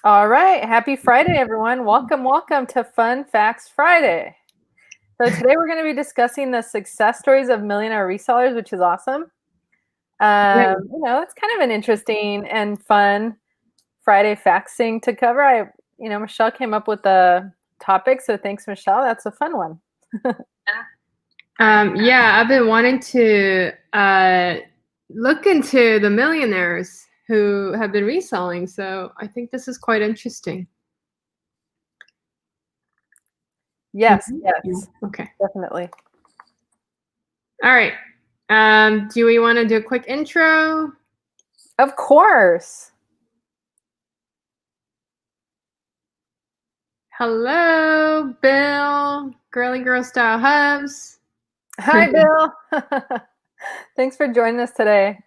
All right. Happy Friday, everyone. Welcome to Fun Facts Friday. So today we're going to be discussing the success stories of millionaire resellers, which is awesome. Yeah. It's kind of an interesting and fun Friday facts thing to cover. Michelle came up with the topic, so thanks, Michelle. That's a fun one. Yeah, I've been wanting to look into the millionaires who have been reselling, so I think this is quite interesting. Yes, Mhm. yes, Yeah. Okay. definitely. All right. Do we want to do a quick intro? Of course. Hello, Bill, Girly Girl Style Hubs. Hi, Bill. Thanks for joining us today.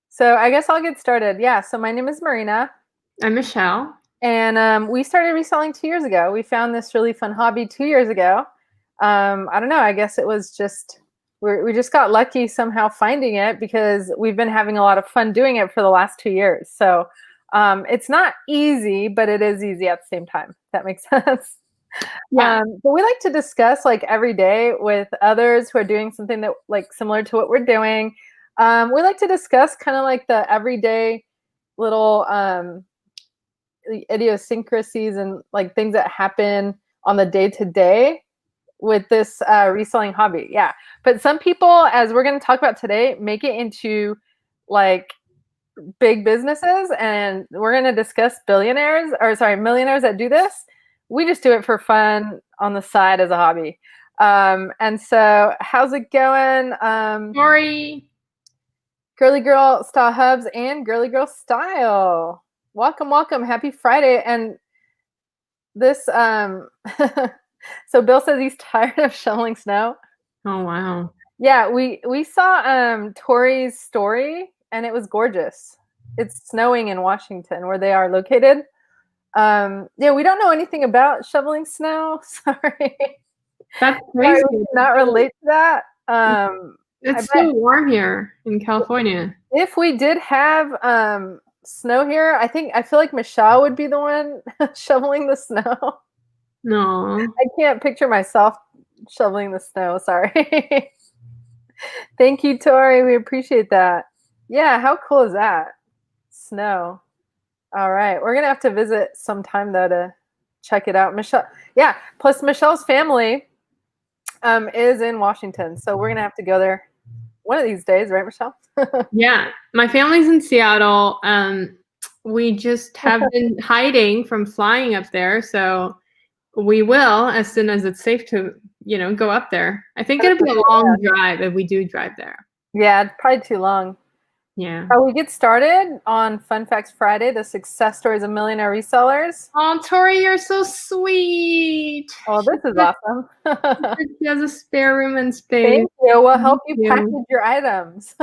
So I guess I'll get started. Yeah, so my name is Marina. I'm Michelle. And we started reselling 2 years ago. We found this really fun hobby 2 years ago. I don't know. I guess it was just we just got lucky somehow finding it because we've been having a lot of fun doing it for the last 2 years. So it's not easy, but it is easy at the same time. If that makes sense. Yeah. But we like to discuss like every day with others who are doing something that like similar to what we're doing. We like to discuss kind of like the everyday little idiosyncrasies and like things that happen on the day to day with this reselling hobby. Yeah. But some people, as we're going to talk about today, make it into like big businesses. And we're going to discuss millionaires that do this. We just do it for fun on the side as a hobby. And so, how's it going? Sorry. Girly Girl Style Hubs and Girly Girl Style. Welcome. Happy Friday. And this so Bill says he's tired of shoveling snow. Oh, wow. Yeah, we saw Tori's story and it was gorgeous. It's snowing in Washington where they are located. Yeah, we don't know anything about shoveling snow. Sorry. That's Sorry, crazy. we cannot relate to that. I It's bet so warm here in California. if we did have snow here, I feel like Michelle would be the one shoveling the snow. No. I can't picture myself shoveling the snow. Sorry. Thank you, Tori. We appreciate that. Yeah, how cool is that? Snow. All right. We're going to have to visit sometime, though, to check it out. Michelle. Yeah. Plus, Michelle's family is in Washington. So we're going to have to go there one of these days, right, Michelle? Yeah, my family's in Seattle. We just have been hiding from flying up there, so we will as soon as it's safe to, go up there. I think it'll be a long drive if we do drive there. Yeah, it's probably too long. Yeah. Shall we get started on Fun Facts Friday, the success stories of millionaire resellers? Oh, Tori, you're so sweet. Oh, this is awesome. She has a spare room and space. Thank you. We'll help Thank you you. package your items.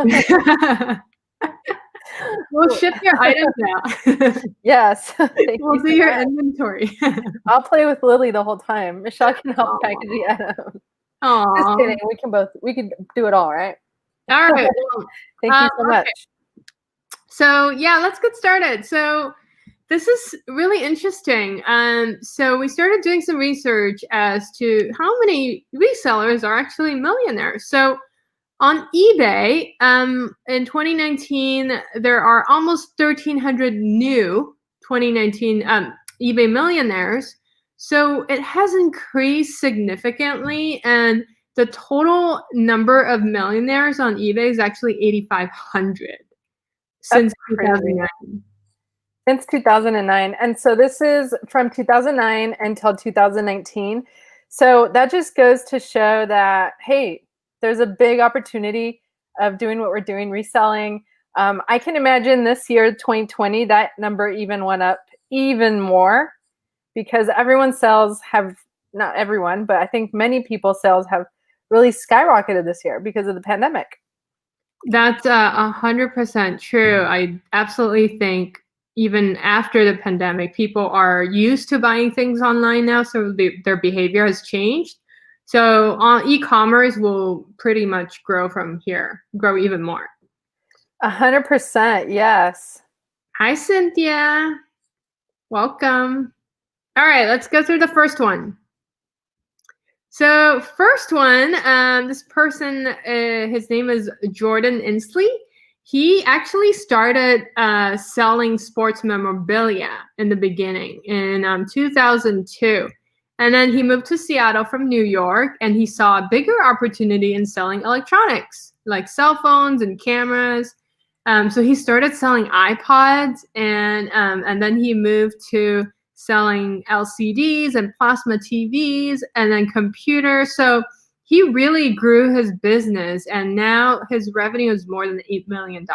We'll ship your items out. Yes. We'll do your inventory. I'll play with Lily the whole time. Michelle can help package the items. Just kidding. We can do it all, right? All right. Thank you so much. So yeah, let's get started. So this is really interesting. So we started doing some research as to how many resellers are actually millionaires. So on eBay, in 2019, there are almost 1,300 new 2019 eBay millionaires. So it has increased significantly, and the total number of millionaires on eBay is actually 8,500 since 2009. Since 2009. And so this is from 2009 until 2019. So that just goes to show that, hey, there's a big opportunity of doing what we're doing, reselling. I can imagine this year, 2020, that number even went up even more because everyone's sales have, not everyone, but I think many people's sales have really skyrocketed this year because of the pandemic. That's 100% true. I absolutely think even after the pandemic, people are used to buying things online now, so their behavior has changed. So e-commerce will pretty much grow from here, grow even more. 100%, yes. Hi, Cynthia. Welcome. All right, let's go through the first one. So first one, this person, his name is Jordan Inslee. He actually started selling sports memorabilia in the beginning in 2002. And then he moved to Seattle from New York, and he saw a bigger opportunity in selling electronics, like cell phones and cameras. So he started selling iPods, and then he moved to selling LCDs and plasma TVs and then computers. So he really grew his business, and now his revenue is more than $8 million.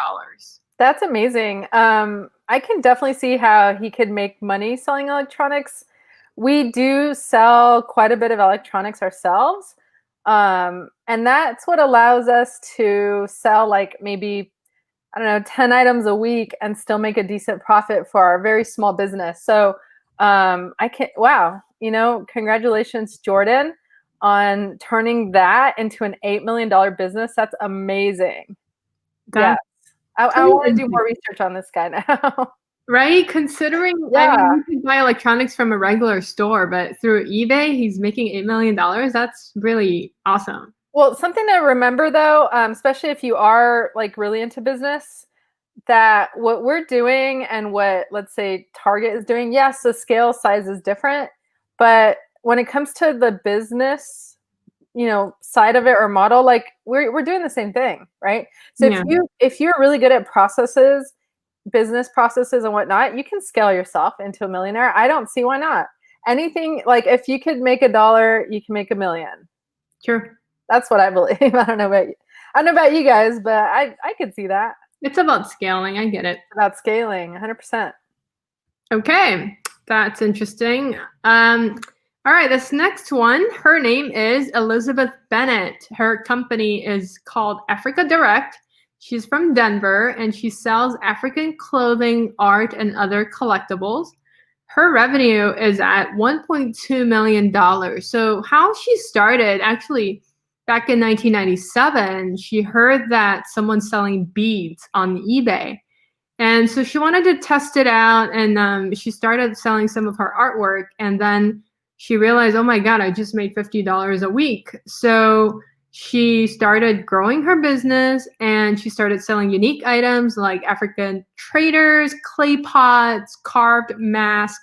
That's amazing. I can definitely see how he could make money selling electronics. We do sell quite a bit of electronics ourselves. And that's what allows us to sell like maybe, I don't know, 10 items a week and still make a decent profit for our very small business. So wow, congratulations, Jordan, on turning that into an $8 million business. That's amazing. Yeah. That's I want to do more research on this guy now. right? Considering, I Yeah. mean, you can buy electronics from a regular store, but through eBay, he's making $8 million. That's really awesome. Well, something to remember though, especially if you are like really into business, that what we're doing and what, let's say, Target is doing, yes, the scale size is different, but when it comes to the business, side of it or model, like we're doing the same thing, right? So Yeah. if you're really good at processes, business processes and whatnot, you can scale yourself into a millionaire. I don't see why not. Anything, like if you could make $1, you can make $1 million. Sure. That's what I believe. I don't know about you guys, but I could see that. It's about scaling. I get it. It's about scaling, 100%. Okay, that's interesting. All right, this next one, her name is Elizabeth Bennett. Her company is called Africa Direct. She's from Denver, and she sells African clothing, art, and other collectibles. Her revenue is at $1.2 million. So how she started, actually, back in 1997, she heard that someone's selling beads on eBay. And so she wanted to test it out, and she started selling some of her artwork. And then she realized, oh my God, I just made $50 a week. So she started growing her business, and she started selling unique items like African traders, clay pots, carved mask,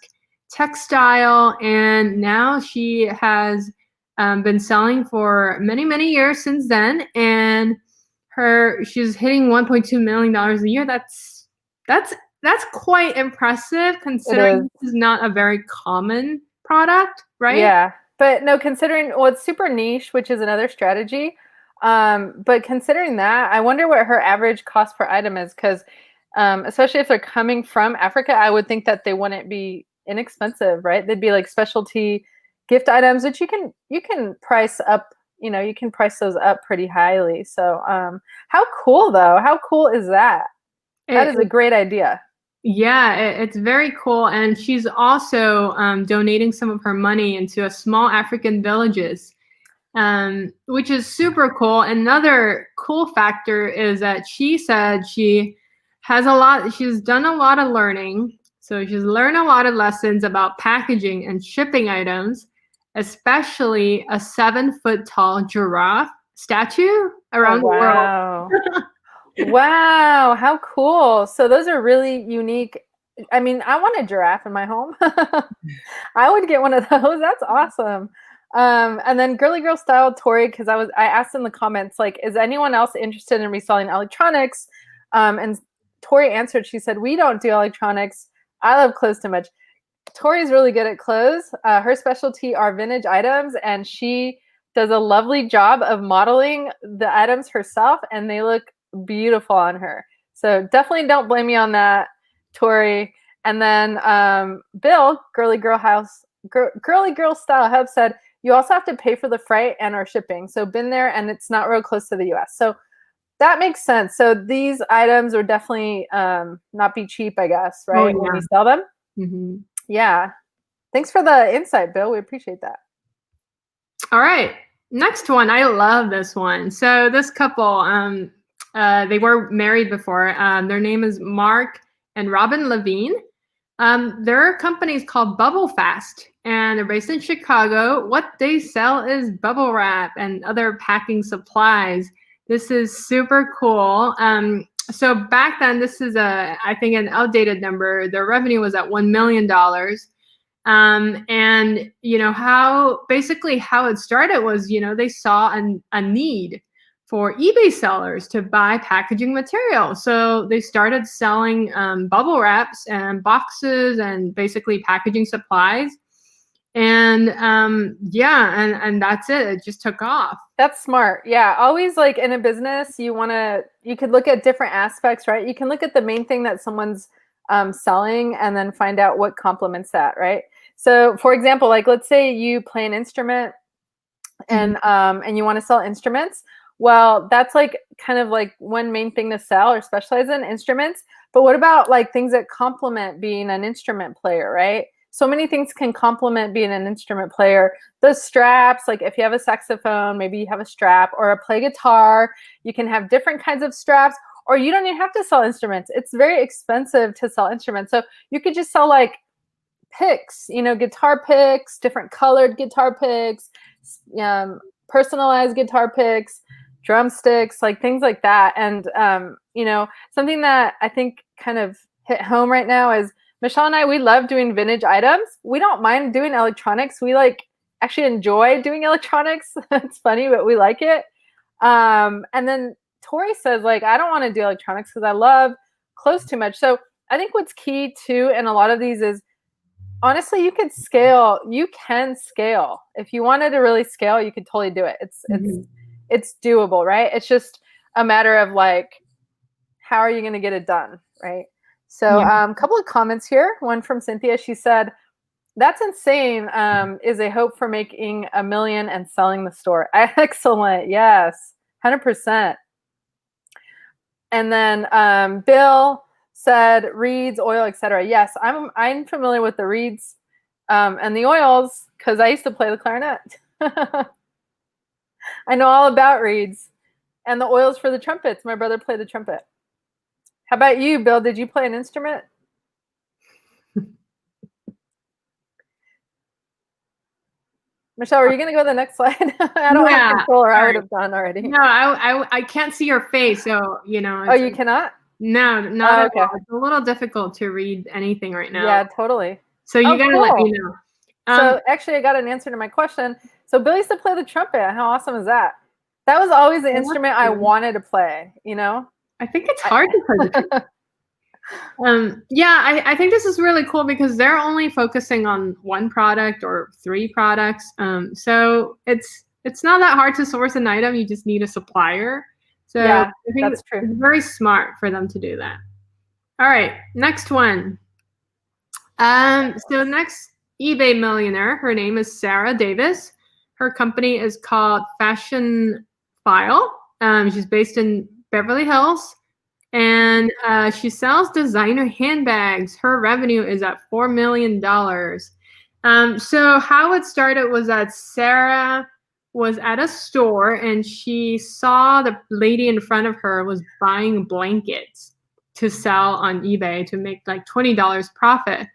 textile. And now she has been selling for many, many years since then. And she's hitting $1.2 million a year. That's quite impressive considering this is not a very common product, right? Yeah. But no, considering, well, it's super niche, which is another strategy. But considering that, I wonder what her average cost per item is, because especially if they're coming from Africa, I would think that they wouldn't be inexpensive, right? They'd be like specialty gift items, which you can price up, you can price those up pretty highly. So how cool though? How cool is that? That is a great idea. Yeah, it's very cool. And she's also donating some of her money into a small African villages, which is super cool. Another cool factor is that she said she's done a lot of learning. So she's learned a lot of lessons about packaging and shipping items, especially a 7-foot tall giraffe statue around the world. Wow, how cool. So those are really unique. I mean, I want a giraffe in my home. I would get one of those. That's awesome. And then Girly Girl Style Tori, because I asked in the comments, like, is anyone else interested in reselling electronics? And Tori answered, she said, we don't do electronics. I love clothes too much. Tori's really good at clothes. Her specialty are vintage items, and she does a lovely job of modeling the items herself, and they look beautiful on her. So definitely don't blame me on that, Tori. And then Bill, Girly Girl Style Hub, said you also have to pay for the freight and our shipping. So been there, and it's not real close to the US. So that makes sense. So these items would definitely not be cheap, I guess, right? Oh, yeah. When we sell them. Mm-hmm. Yeah. Thanks for the insight, Bill. We appreciate that. All right. Next one. I love this one. So this couple, they were married before. Their name is Mark and Robin Levine. There are companies called Bubble Fast, and they're based in Chicago. What they sell is bubble wrap and other packing supplies. This is super cool. So back then, this is I think an outdated number. Their revenue was at $1 million. And basically how it started was, they saw a need for eBay sellers to buy packaging material. So they started selling bubble wraps and boxes and basically packaging supplies. And and that's it. It just took off. That's smart. Yeah. Always like in a business, you could look at different aspects, right? You can look at the main thing that someone's selling and then find out what complements that, right? So for example, like let's say you play an instrument and you want to sell instruments. Well, that's like kind of like one main thing to sell or specialize in, instruments. But what about like things that complement being an instrument player, right? So many things can complement being an instrument player. The straps, like if you have a saxophone, maybe you have a strap, or play guitar, you can have different kinds of straps, or you don't even have to sell instruments. It's very expensive to sell instruments. So you could just sell like picks, guitar picks, different colored guitar picks, personalized guitar picks, drumsticks, like things like that. And, something that I think kind of hit home right now is Michelle and I, we love doing vintage items. We don't mind doing electronics. We actually enjoy doing electronics. It's funny, but we like it. And then Tori says I don't want to do electronics because I love clothes too much. So I think what's key too in a lot of these is, honestly, you can scale. If you wanted to really scale, you could totally do it. It's doable, right? It's just a matter of how are you going to get it done, right? So a couple of comments here. One from Cynthia. She said, "That's insane. Is a hope for making $1 million and selling the store." Excellent. Yes, 100%. And then Bill said reeds, oil, etc. Yes, I'm familiar with the reeds and the oils because I used to play the clarinet. I know all about reeds and the oils for the trumpets. My brother played the trumpet. How about you, Bill? Did you play an instrument? Michelle, are you going to go to the next slide? I don't have control, or I would have done already. No, I can't see your face, so Oh, you cannot? No, not at all. It's a little difficult to read anything right now. Yeah, totally. So you gotta let me know. So actually, I got an answer to my question. So Bill used to play the trumpet. How awesome is that? That was always the instrument I wanted to play. I think it's hard to play the trumpet. I think this is really cool because they're only focusing on one product or 3 products. So it's not that hard to source an item. You just need a supplier. So yeah, I think that's true. It's very smart for them to do that. All right, next one. So next eBay millionaire, her name is Sarah Davis. Her company is called Fashion File. She's based in Beverly Hills, and she sells designer handbags. Her revenue is at $4 million. So how it started was that Sarah was at a store and she saw the lady in front of her was buying blankets to sell on eBay to make $20 profit.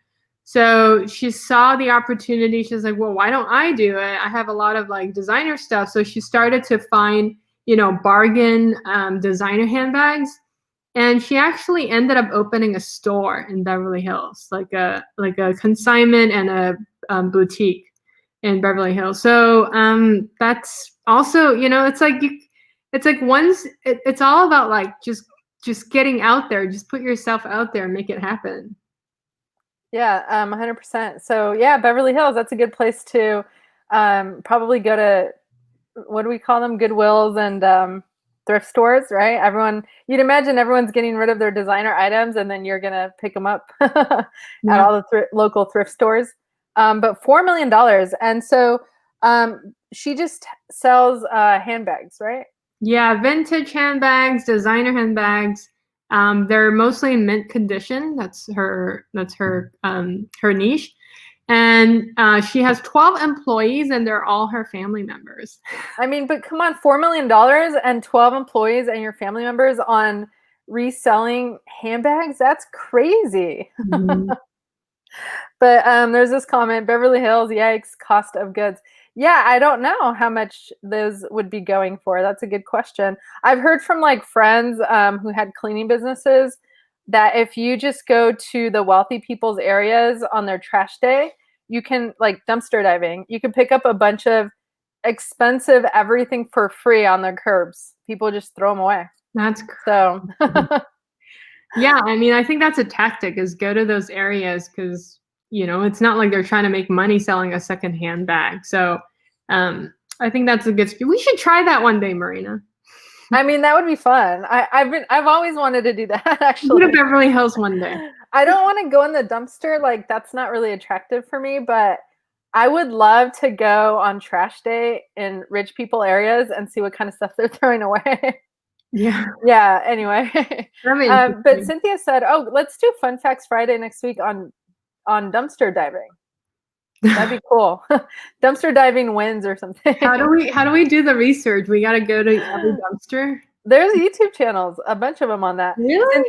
So she saw the opportunity. She's like, well, why don't I do it? I have a lot of designer stuff. So she started to find, bargain designer handbags. And she actually ended up opening a store in Beverly Hills, like a consignment and a boutique in Beverly Hills. So that's also, it's all about just getting out there. Just put yourself out there and make it happen. Yeah, 100%. So yeah, Beverly Hills, that's a good place to probably go to, what do we call them? Goodwills and thrift stores, right? You'd imagine everyone's getting rid of their designer items and then you're going to pick them up at all the local thrift stores. But $4 million. And so she just sells handbags, right? Yeah, vintage handbags, designer handbags. They're mostly in mint condition. That's her niche. And she has 12 employees, and they're all her family members. I mean, but come on, $4 million and 12 employees and your family members on reselling handbags? That's crazy. But there's this comment, Beverly Hills, yikes, cost of goods. Yeah, I don't know how much those would be going for. That's a good question. I've heard from like friends who had cleaning businesses that if you just go to the wealthy people's areas on their trash day, you can like dumpster diving. You can pick up a bunch of expensive everything for free on their curbs. People just throw them away. That's So yeah, I mean, I think that's a tactic is go to those areas because, you know, it's not like they're trying to make money selling a secondhand bag. So I think that's a good, we should try that one day, Marina. I mean, that would be fun. I've always wanted to do that Go actually. to Beverly Hills one day. I don't want to go in the dumpster. Like that's not really attractive for me, but I would love to go on trash day in rich people areas and see what kind of stuff they're throwing away. Yeah. Yeah. Anyway, That'd be but Cynthia said, "Oh, let's do Fun Facts Friday next week on dumpster diving. That'd be cool. Dumpster diving wins or something." How do we do the research? We got to go to every dumpster. There's YouTube channels, a bunch of them on that. Really?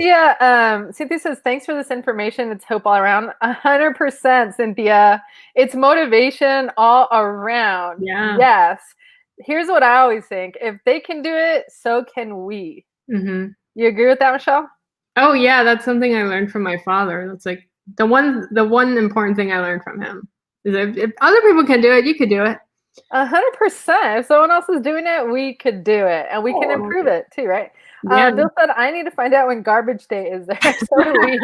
Cynthia says, thanks for this information. It's hope all around. 100%, Cynthia. It's motivation all around. Yeah. Yes. Here's what I always think. If they can do it, so can we. Mm-hmm. You agree with that, Michelle? Oh yeah, that's something I learned from my father. That's like the one important thing I learned from him is if other people can do it, you could do it. 100%. If someone else is doing it, we could do it, and we can improve it too, right? Yeah. Bill said, "I need to find out when garbage day is there." So do we.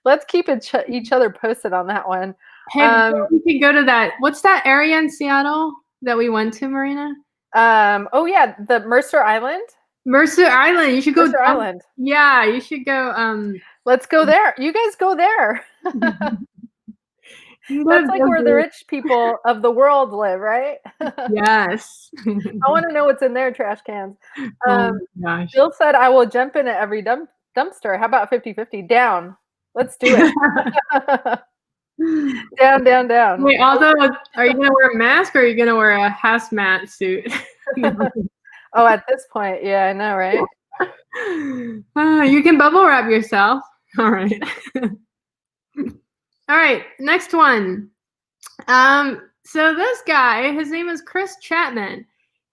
Let's keep each other posted on that one. Hey, we could go to that. What's that area in Seattle that we went to, Marina? Oh yeah, the Mercer Island. Mercer Island. You should go. Mercer Island. Yeah, you should go. Let's go there. You guys go there. That's like where the rich people of the world live, right? Yes. I want to know what's in their trash cans. Oh my gosh. Bill said, I will jump in at every dumpster. How about 50-50? Down. Let's do it. Down, down, down. Wait, although, are you going to wear a mask or are you going to wear a hazmat suit? Oh, at this point, yeah, I know, right? You can bubble wrap yourself. All right. All right, next one. So this guy, his name is Chris Chapman.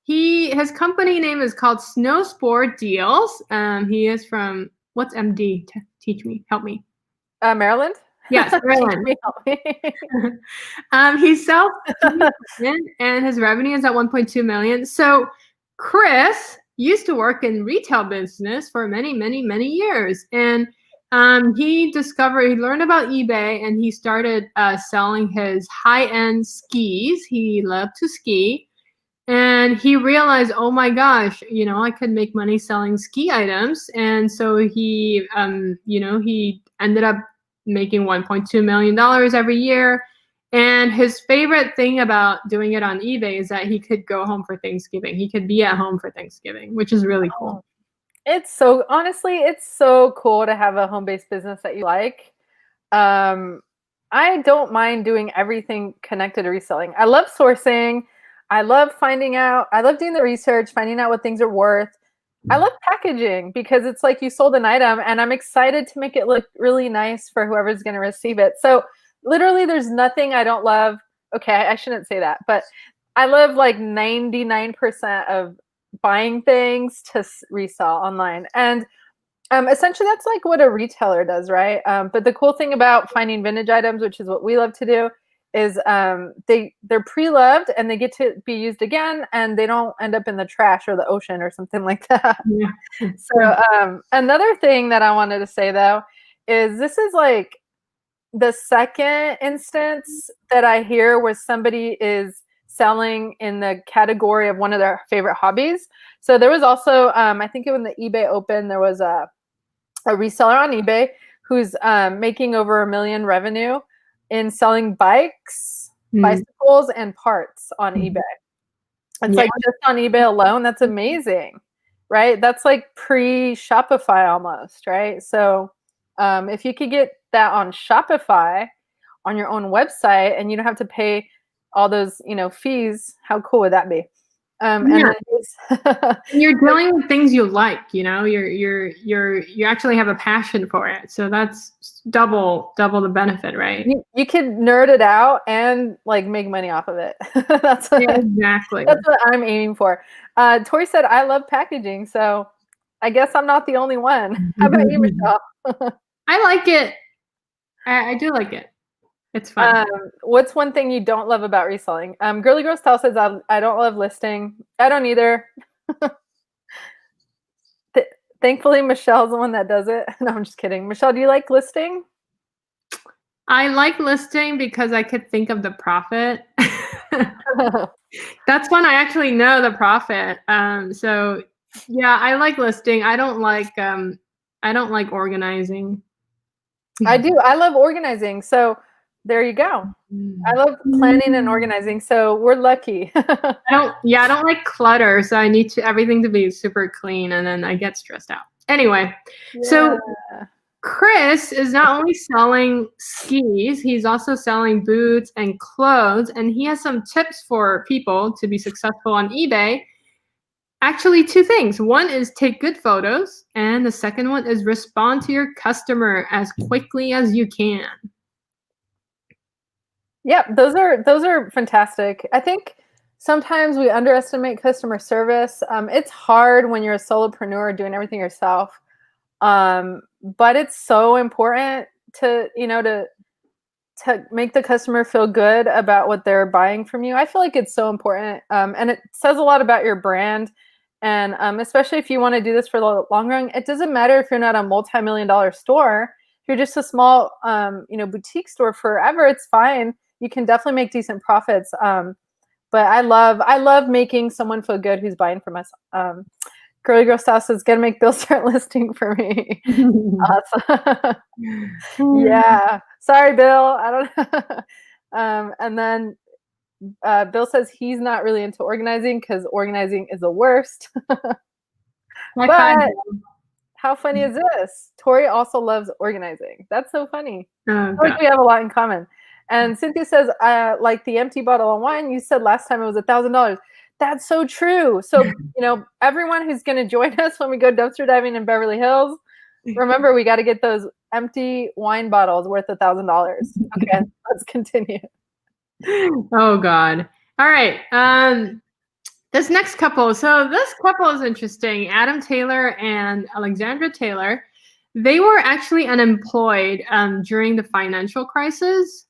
His company name is called Snow Sport Deals. He is from, what's MD? Teach me, help me. Maryland? Yes, Maryland. He sells and his revenue is at 1.2 million. So Chris used to work in retail business for many, many, many years. And he learned about eBay and he started selling his high-end skis. He loved to ski. And he realized, oh my gosh, I could make money selling ski items. And so he, he ended up making $1.2 million every year. And his favorite thing about doing it on eBay is that he could go home for Thanksgiving. He could be at home for Thanksgiving, which is really cool. Honestly, it's so cool to have a home-based business that you like. I don't mind doing everything connected to reselling. I love sourcing. I love I love doing the research, finding out what things are worth. I love packaging because it's like you sold an item and I'm excited to make it look really nice for whoever's going to receive it. So literally there's nothing I don't love. Okay, I shouldn't say that, but I love like 99% of buying things to resell online. And essentially that's like what a retailer does, right? But the cool thing about finding vintage items, which is what we love to do, is they're pre-loved and they get to be used again and they don't end up in the trash or the ocean or something like that. Yeah. So another thing that I wanted to say though is this is like the second instance that I hear where somebody is selling in the category of one of their favorite hobbies. So there was also, I think when the eBay opened, there was a reseller on eBay who's making over $1 million revenue in selling bikes, bicycles, and parts on eBay. It's like just on eBay alone, that's amazing, right? That's like pre-Shopify almost, right? So if you could get that on Shopify on your own website and you don't have to pay all those, fees, how cool would that be? And Yeah. then he's And you're dealing with things you like, you know, you actually have a passion for it. So that's double the benefit, right? you could nerd it out and like make money off of it. That's Yeah, exactly. that's what I'm aiming for. Tori said, I love packaging, so I guess I'm not the only one. How about you, Michelle? I like it. I do like it. It's fun. What's one thing you don't love about reselling? Girly Girl Style says, I don't love listing. I don't either. Thankfully, Michelle's the one that does it. No, I'm just kidding. Michelle, do you like listing? I like listing because I could think of the profit. That's when I actually know the profit. So yeah, I like listing. I don't like organizing. I do. I love organizing. So there you go. I love planning and organizing. So we're lucky. I don't like clutter, so I need everything to be super clean, and then I get stressed out. Anyway, so Chris is not only selling skis, he's also selling boots and clothes, and he has some tips for people to be successful on eBay. Actually, two things. One is take good photos, and the second one is respond to your customer as quickly as you can. Yep, those are fantastic. I think sometimes we underestimate customer service. It's hard when you're a solopreneur doing everything yourself. But it's so important to, to make the customer feel good about what they're buying from you. I feel like it's so important. And it says a lot about your brand. And especially if you want to do this for the long run, it doesn't matter if you're not a multi-million-dollar store. If you're just a small, boutique store forever, it's fine. You can definitely make decent profits. But I love making someone feel good who's buying from us. Girly Girl Style says, "Gonna make Bill start listing for me." Awesome. Yeah. Sorry, Bill. I don't. And then Bill says he's not really into organizing because organizing is the worst. But how funny is this? Tori also loves organizing. That's so funny. I feel like we have a lot in common. And Cynthia says, like the empty bottle of wine, you said last time it was $1,000. That's so true. So, everyone who's going to join us when we go dumpster diving in Beverly Hills, remember, we got to get those empty wine bottles worth $1,000. Okay, let's continue. Oh, God. All right. This next couple. So this couple is interesting. Adam Taylor and Alexandra Taylor. They were actually unemployed during the financial crisis.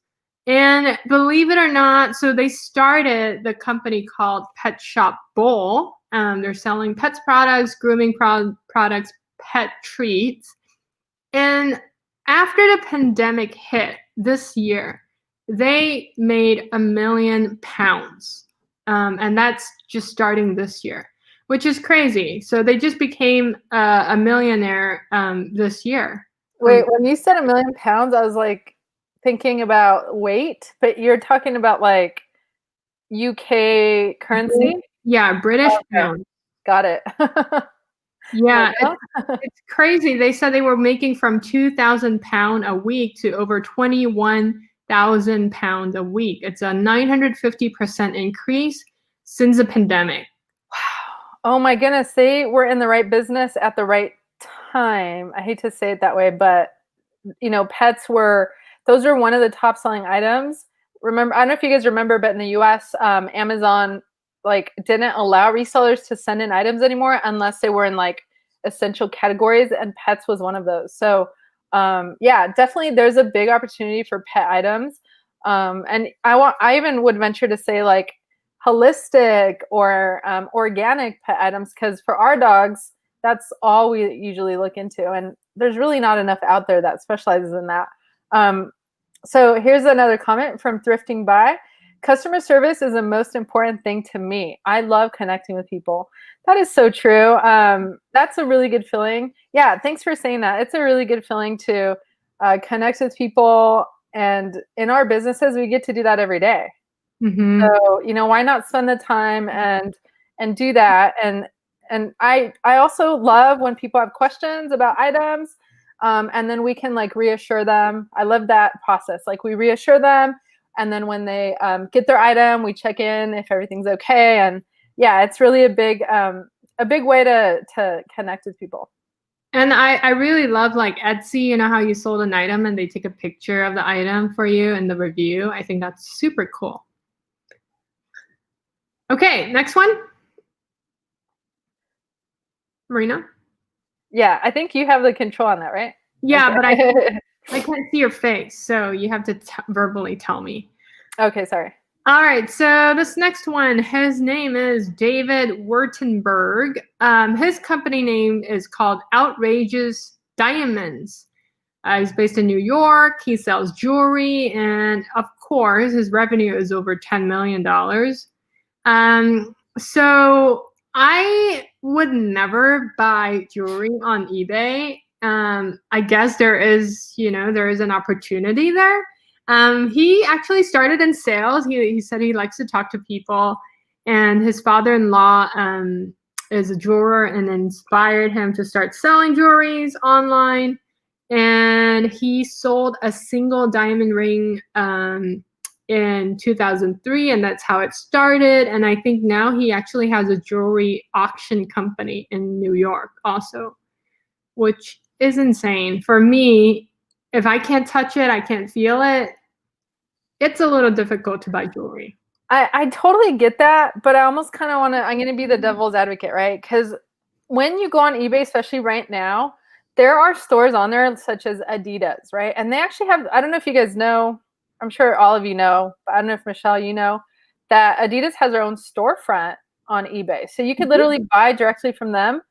And believe it or not, so they started the company called Pet Shop Bowl. They're selling pets products, grooming products, pet treats. And after the pandemic hit this year, they made £1 million. And that's just starting this year, which is crazy. So they just became a millionaire this year. Wait, when you said £1 million, I was like, thinking about weight, but you're talking about like UK currency? Yeah, British pound. Got it. Yeah, it's crazy. They said they were making from £2,000 a week to over £21,000 a week. It's a 950% increase since the pandemic. Wow. Oh my goodness. They were in the right business at the right time. I hate to say it that way, but pets those are one of the top selling items. Remember, I don't know if you guys remember, but in the US, Amazon didn't allow resellers to send in items anymore unless they were in like essential categories, and pets was one of those. So yeah, definitely there's a big opportunity for pet items. And I even would venture to say like holistic or organic pet items, because for our dogs, that's all we usually look into. And there's really not enough out there that specializes in that. So here's another comment from Thrifting By. Customer service is the most important thing to me. I love connecting with people. That is so true. That's a really good feeling. Yeah, thanks for saying that. It's a really good feeling to connect with people. And in our businesses, we get to do that every day. Mm-hmm. So, why not spend the time and do that? And I also love when people have questions about items. And then we can like reassure them. I love that process. Like we reassure them, and then when they get their item, we check in if everything's okay, yeah, it's really a big way to connect with people. And I really love like Etsy, you know how you sold an item and they take a picture of the item for you and the review. I think that's super cool. Okay, next one. Marina? Yeah, I think you have the control on that, right? Yeah, Okay. but I can't see your face, so you have to verbally tell me. Okay, sorry. All right, so this next one, his name is David Wurtenberg. His company name is called Outrageous Diamonds. He's based in New York. He sells jewelry, and of course, his revenue is over $10 million. So I would never buy jewelry on eBay. I guess there is an opportunity there. He actually started in sales. He said he likes to talk to people, and his father-in-law is a jeweler and inspired him to start selling jewelries online. And he sold a single diamond ring in 2003, and that's how it started. And I think now he actually has a jewelry auction company in New York also, which is insane. For me, if I can't touch it, I can't feel it, it's a little difficult to buy jewelry. I totally get that, but I almost kind of want to, I'm going to be the devil's advocate, right? Because when you go on eBay, especially right now, there are stores on there such as Adidas, right? And they actually have, I don't know if you guys know, I'm sure all of you know, but I don't know if Michelle, you know, that Adidas has their own storefront on eBay. So you could literally buy directly from them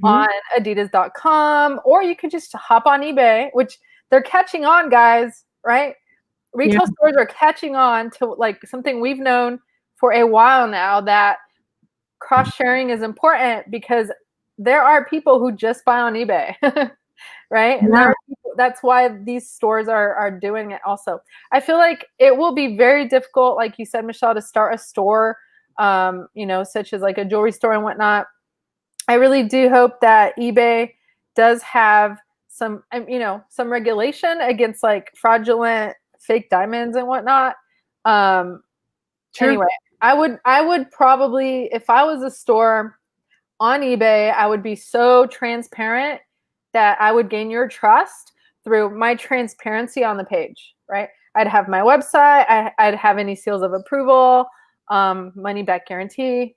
on adidas.com, or you could just hop on eBay, which they're catching on, guys, right? Retail stores are catching on to like something we've known for a while now, that cross sharing is important, because there are people who just buy on eBay, right? And there are people, that's why these stores are doing it also. I feel like it will be very difficult, like you said, Michelle, to start a store, such as like a jewelry store and whatnot. I really do hope that eBay does have some regulation against like fraudulent fake diamonds and whatnot. Anyway, I would probably, if I was a store on eBay, I would be so transparent that I would gain your trust through my transparency on the page, right? I'd have my website, I'd have any seals of approval, money back guarantee,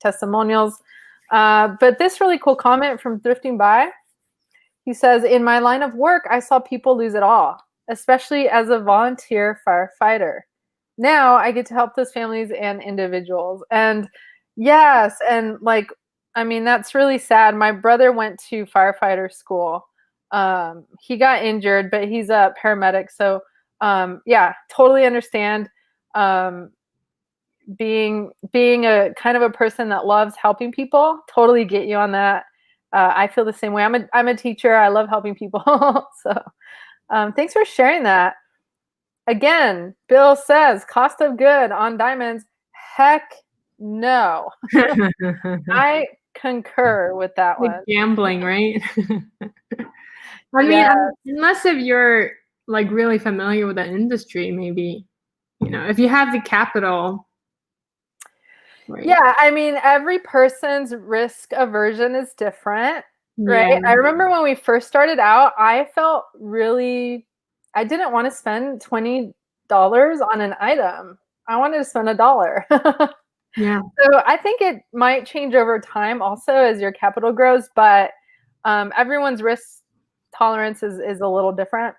testimonials. But this really cool comment from Thrifting By, he says, in my line of work, I saw people lose it all, especially as a volunteer firefighter. Now I get to help those families and individuals. And yes, and like, I mean, that's really sad. My brother went to firefighter school. He got injured, but he's a paramedic. So yeah, totally understand. Being a kind of a person that loves helping people, totally get you on that. I feel the same way. I'm a teacher. I love helping people. So thanks for sharing that. Again, Bill says cost of good on diamonds. Heck no. I concur with that like one. gambling, right? I mean, unless if you're like really familiar with the industry, maybe, if you have the capital. Right? Yeah, I mean, every person's risk aversion is different, right? I remember when we first started out, I felt I didn't want to spend $20 on an item. I wanted to spend $1. Yeah. So I think it might change over time also as your capital grows, but everyone's risk tolerance is a little different.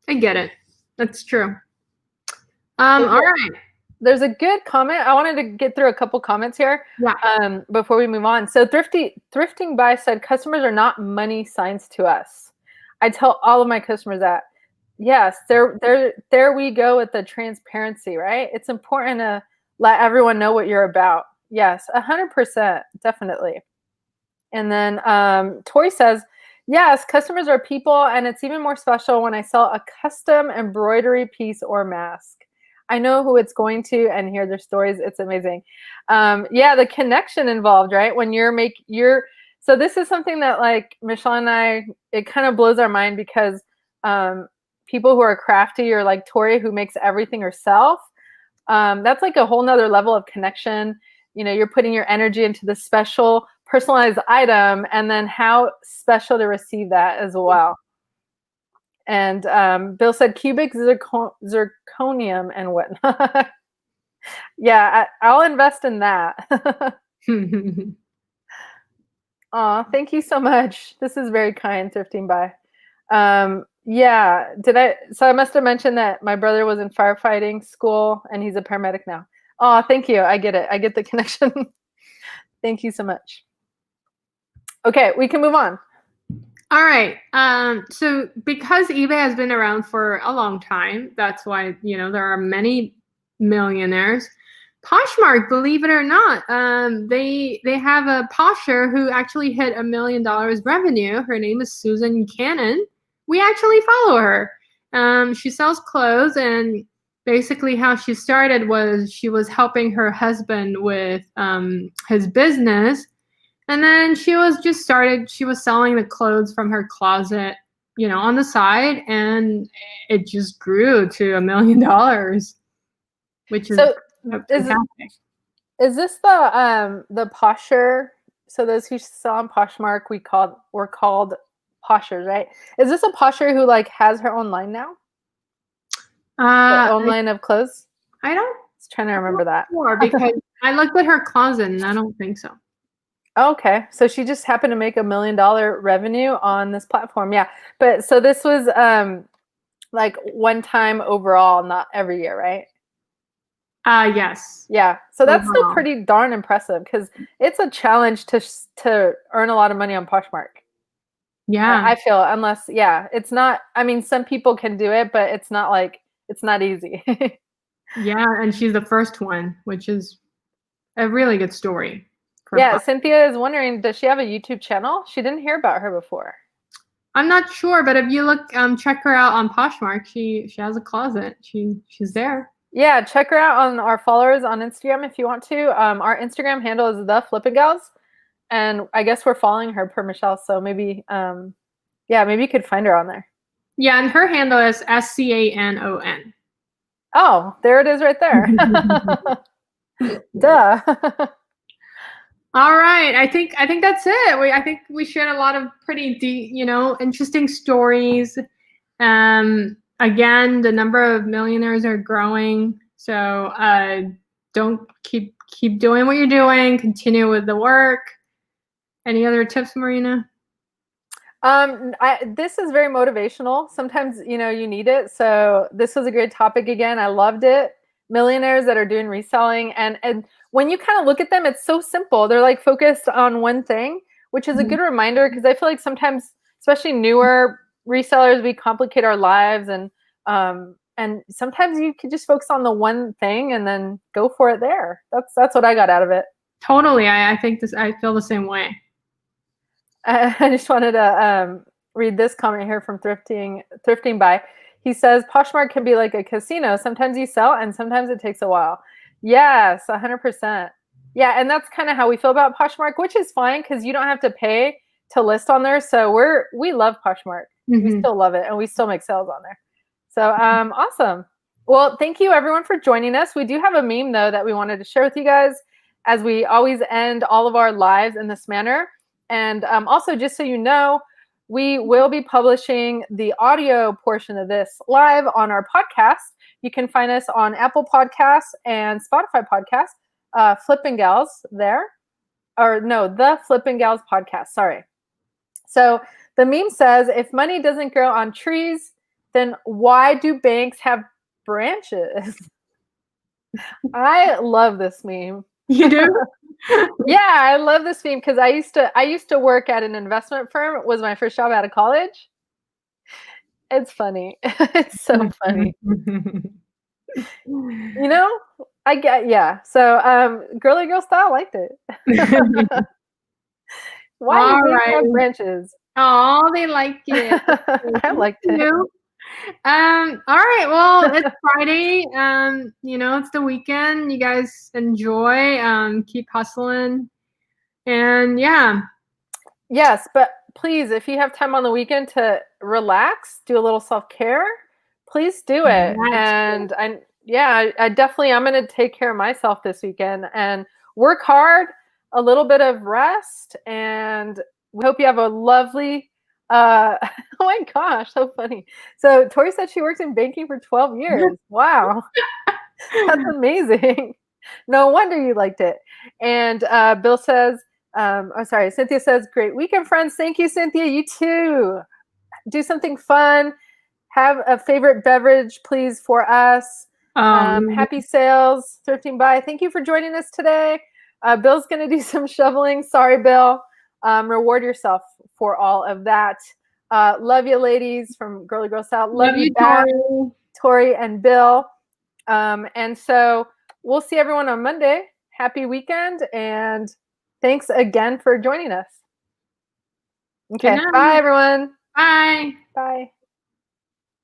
I get it. That's true. All right. There's a good comment. I wanted to get through a couple comments here before we move on. So Thrifting By said, customers are not money signs to us. I tell all of my customers that. Yes, there we go with the transparency, right? It's important to let everyone know what you're about. Yes, 100%, definitely. And then Tori says, yes, customers are people, and it's even more special when I sell a custom embroidery piece or mask. I know who it's going to and hear their stories. It's amazing. Yeah, the connection involved, right? When so this is something that like Michelle and I, it kind of blows our mind, because people who are crafty, or like Tori, who makes everything herself, that's like a whole nother level of connection. you're putting your energy into the special personalized item, and then how special to receive that as well. And Bill said cubic zirconium and whatnot. Yeah, I'll invest in that. Aw, thank you so much. This is very kind, thrifting by. Yeah, so I must have mentioned that my brother was in firefighting school and he's a paramedic now. Oh, thank you. I get it. I get the connection. Thank you so much. Okay, we can move on. All right. So because eBay has been around for a long time, that's why, there are many millionaires. Poshmark, believe it or not, they have a posher who actually hit $1 million revenue. Her name is Susan Cannon. We actually follow her. She sells clothes, and basically how she started was she was helping her husband with his business. And then she was selling the clothes from her closet, on the side, and it just grew to $1 million, which is fantastic. Is this the posher? So those who sell on Poshmark, we're called poshers, right? Is this a posher who has her own line now? Own line of clothes? I was trying to remember that. Sure, because I looked at her closet and I don't think so. Okay, so she just happened to make $1 million revenue on this platform. Yeah, but so this was one time overall, not every year, right? Yes. Yeah, so that's still pretty darn impressive because it's a challenge to earn a lot of money on Poshmark. Yeah, I feel it's not. I mean, some people can do it, but it's not easy. Yeah, and she's the first one, which is a really good story. Yeah, Cynthia is wondering, does she have a YouTube channel? She didn't hear about her before. I'm not sure, but if you look, check her out on Poshmark. She has a closet. She's there. Yeah, check her out on our followers on Instagram if you want to. Our Instagram handle is the Flippin' Gals, and I guess we're following her per Michelle. So maybe, maybe you could find her on there. Yeah, and her handle is SCANON. Oh, there it is, right there. Duh. All right, I think that's it. I think we shared a lot of pretty deep, interesting stories. Again, the number of millionaires are growing, so don't keep doing what you're doing. Continue with the work. Any other tips, Marina? This is very motivational. Sometimes you need it. So this was a great topic again. I loved it. Millionaires that are doing reselling, and when you kind of look at them, it's so simple. They're focused on one thing, which is a good reminder, because I feel like sometimes, especially newer resellers, we complicate our lives, and sometimes you can just focus on the one thing and then go for it there. That's what I got out of it. Totally. I feel the same way. I just wanted to read this comment here from Thrifting By. He says, Poshmark can be like a casino. Sometimes you sell and sometimes it takes a while. Yes, 100%. Yeah, and that's kind of how we feel about Poshmark, which is fine because you don't have to pay to list on there. So we love Poshmark. Mm-hmm. We still love it, and we still make sales on there. So awesome. Well, thank you everyone for joining us. We do have a meme though that we wanted to share with you guys, as we always end all of our lives in this manner. And also, just so you know, we will be publishing the audio portion of this live on our podcast. You can find us on Apple Podcasts and Spotify Podcasts, Flippin' Gals there. Or no, the Flippin' Gals podcast, sorry. So the meme says, if money doesn't grow on trees, then why do banks have branches? I love this meme. You do? Yeah, I love this meme because I used to work at an investment firm. It was my first job out of college. It's funny. It's so funny. I get, yeah. So girly girl style liked it. Why do they have branches? Oh, they like it. I liked it. All right. Well, it's Friday. It's the weekend. You guys enjoy. Keep hustling. And yeah. Yes, but please, if you have time on the weekend to relax, do a little self-care, please do it. And I definitely, I'm going to take care of myself this weekend. And work hard, a little bit of rest, and we hope you have a lovely oh my gosh, so funny. So Tori said she worked in banking for 12 years. Wow. That's amazing. No wonder you liked it. And Bill says, I'm sorry, Cynthia says, great weekend, friends. Thank you, Cynthia. You too. Do something fun. Have a favorite beverage, please, for us. Happy sales, thrifting by. Thank you for joining us today. Bill's going to do some shoveling. Sorry, Bill. Reward yourself for all of that. Love you, ladies, from Girly Girl South. Love you back, Tori and Bill. And so we'll see everyone on Monday. Happy weekend, and thanks again for joining us. Okay, bye, everyone. Bye. Bye.